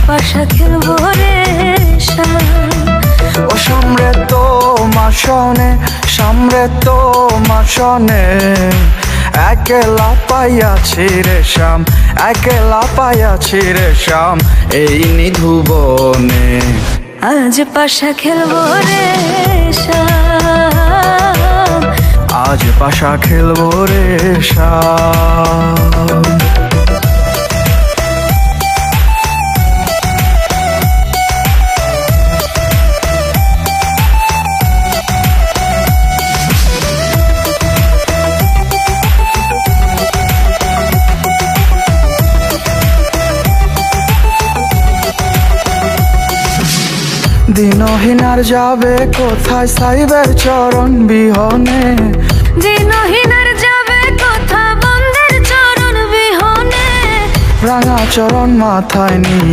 পাশা খেলবো রে ও সামরে তোমার সনে, সামরে তোমার সনে, একলা পাইয়াছি রে শ্যাম, একলা পাইয়াছি রে শ্যাম এই নিধুবনে। আজ পাশা খেলবো রে শ্যাম, আজ পাশা খেলবো রে শ্যাম। দিনহীনার যাবে কোথায় সাইবের চরণ বিহনে, দিনহীনার যাবে কোথা বন্ধের চরণ বিহনে, রাঙা চরণ মাথায় নিয়ে